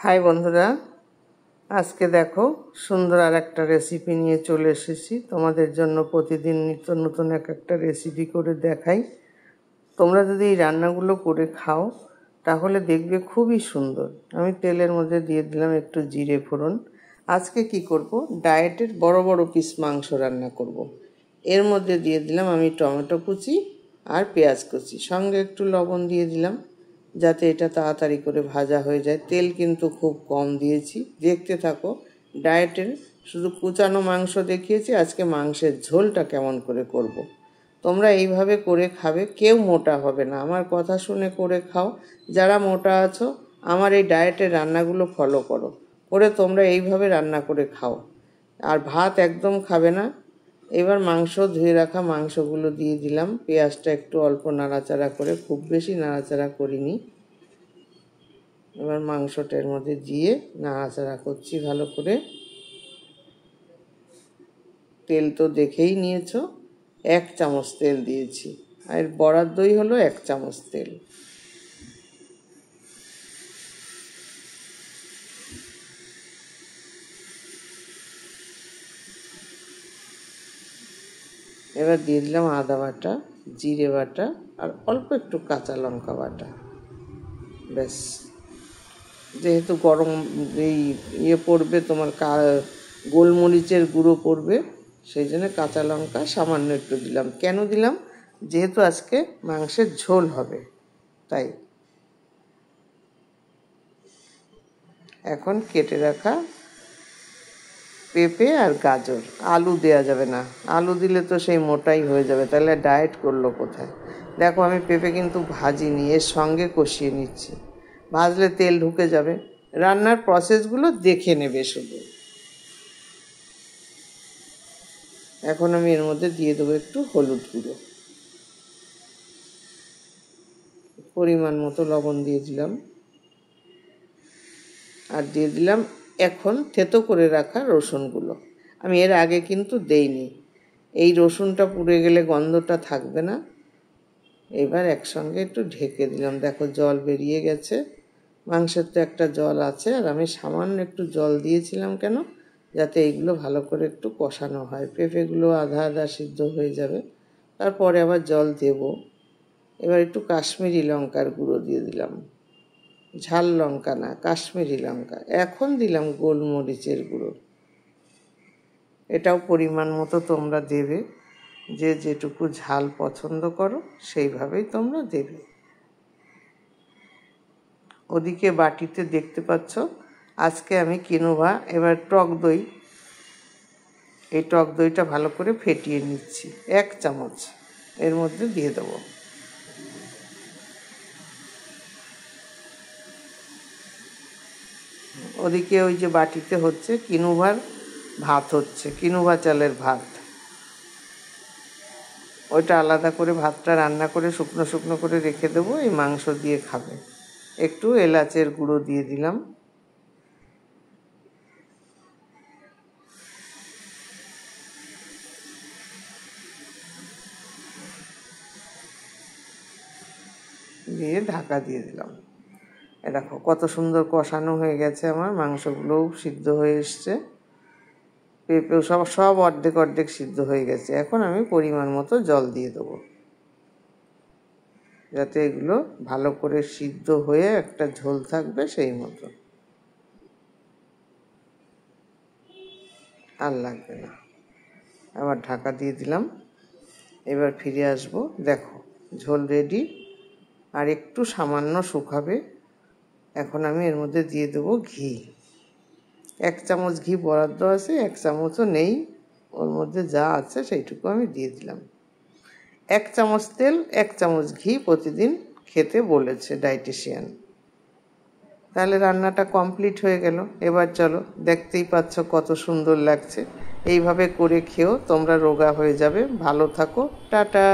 High বন্ধুরা, আজকে দেখো সুন্দর আর একটা রেসিপি নিয়ে চলে এসেছি। তোমাদের জন্য প্রতিদিন নিত্য নতুন একটা রেসিপি করে দেখাই। তোমরা যদি এই রান্নাগুলো করে খাও তাহলে দেখবে খুবই সুন্দর। আমি তেলের মধ্যে দিয়ে দিলাম একটু জিরে ফোড়ন। আজকে কি করব, ডায়েটের বড় বড় পিস মাংস রান্না করব। এর মধ্যে দিয়ে দিলাম আমি টমেটো কুচি আর পেঁয়াজ কুচি, সঙ্গে একটু লবণ দিয়ে দিলাম যাতে এটা তাড়াতাড়ি করে ভাজা হয়ে যায়। তেল কিন্তু খুব কম দিয়েছি। দেখতে থাকো। ডায়েটের শুধু কুচানো মাংস দেখিয়েছি, আজকে মাংসের ঝোলটা কেমন করে করব। তোমরা এইভাবে করে খাবে, কেউ মোটা হবে না। আমার কথা শুনে করে খাও। যারা মোটা আছো আমার এই ডায়েটের রান্নাগুলো ফলো করো, করে তোমরা এইভাবে রান্না করে খাও। আর ভাত একদম খাবে না। এবার মাংস ধুয়ে রাখা মাংসগুলো দিয়ে দিলাম। পেঁয়াজটা একটু অল্প নাড়াচাড়া করে, খুব বেশি নাড়াচাড়া করিনি। এবার মাংসটার মধ্যে দিয়ে নাড়াচাড়া করছি ভালো করে। তেল তো দেখেই নিয়েছো, 1 চামচ তেল দিয়েছি, আর বরাদ্দই হলো 1 চামচ তেল। এবার দিয়ে দিলাম আদা বাটা, জিরে বাটা আর অল্প একটু কাঁচা লঙ্কা বাটা। ব্যাস, যেহেতু গরম এই পড়বে, তোমার গোলমরিচের গুঁড়ো পড়বে, সেই জন্য কাঁচা লঙ্কা সামান্য একটু দিলাম। কেন দিলাম? যেহেতু আজকে মাংসের ঝোল হবে তাই। এখন কেটে রাখা পেঁপে আর গাজর, আলু দেয়া যাবে না। আলু দিলে তো সেই মোটাই হয়ে যাবে, তাহলে ডায়েট করলো কোথায়। দেখো আমি পেঁপে কিন্তু ভাজিনি, এর সঙ্গে কষিয়ে নিচ্ছি। ভাজলে তেল ঢুকে যাবে। রান্নার প্রসেসগুলো দেখে নেবে শুধু। এখন আমি এর মধ্যে দিয়ে দেবো একটু হলুদ গুঁড়ো, পরিমাণ মতো লবণ দিয়ে দিলাম, আর দিয়ে দিলাম এখন থেতো করে রাখা রসুনগুলো। আমি এর আগে কিন্তু দেইনি। এই রসুনটা পুড়ে গেলে গন্ধটা থাকবে না। এবার একসঙ্গে একটু ঢেকে দিলাম। দেখো জল বেরিয়ে গেছে। মাংসের তো একটা জল আছে, আর আমি সামান্য একটু জল দিয়েছিলাম কেন, যাতে এইগুলো ভালো করে একটু কষানো হয়। পেঁপেগুলো আধা আধা সিদ্ধ হয়ে যাবে, তারপরে আবার জল দেব। এবার একটু কাশ্মীরি লঙ্কার গুঁড়ো দিয়ে দিলাম, ঝাল লঙ্কা না, কাশ্মীরি লঙ্কা। এখন দিলাম গোলমরিচের গুঁড়ো। এটাও পরিমাণ মতো তোমরা দেবে, যে যেটুকু ঝাল পছন্দ করো সেইভাবেই তোমরা দেবে। ওদিকে বাটিতে দেখতে পাচ্ছ আজকে আমি কিনোভা, এবার টক দই, এই টক দইটা ভালো করে ফেটিয়ে নিচ্ছি। 1 চামচ এর মধ্যে দিয়ে দেবো। ওদিকে ওই যে বাটিতে হচ্ছে কিনোভার ভাত, হচ্ছে কিনোভা চালের ভাত। ওইটা আলাদা করে ভাতটা রান্না করে শুকনো শুকনো করে রেখে দেবো, এই মাংস দিয়ে খাবে। একটু এলাচের গুঁড়ো দিয়ে দিলাম। দিয়ে ঢাকা দিয়ে দিলাম। দেখো কত সুন্দর কষানো হয়ে গেছে আমার, মাংসগুলোও সিদ্ধ হয়ে এসছে, পেঁপেও সব অর্ধেক অর্ধেক সিদ্ধ হয়ে গেছে। এখন আমি পরিমাণ মতো জল দিয়ে দেবো, যাতে এগুলো ভালো করে সিদ্ধ হয়ে একটা ঝোল থাকবে সেই মতো। আর লাগবে না। আবার ঢাকা দিয়ে দিলাম। এবার ফিরে আসব। দেখো ঝোল রেডি, আর একটু সামান্য শুকাবে। এখন আমি এর মধ্যে দিয়ে দেবো ঘি। 1 চামচ ঘি বরাদ্দ আছে, 1 চামচও নেই, ওর মধ্যে যা আছে সেইটুকু আমি দিয়ে দিলাম। 1 চামচ তেল, 1 চামচ ঘি প্রতিদিন খেতে বলেছে ডায়েটিশিয়ান। তাহলে রান্নাটা কমপ্লিট হয়ে গেল। এবার চলো, দেখতেই পাচ্ছ কত সুন্দর লাগছে। এইভাবে করে খেও, তোমরা রোগা হয়ে যাবে। ভালো থাকো, টাটা।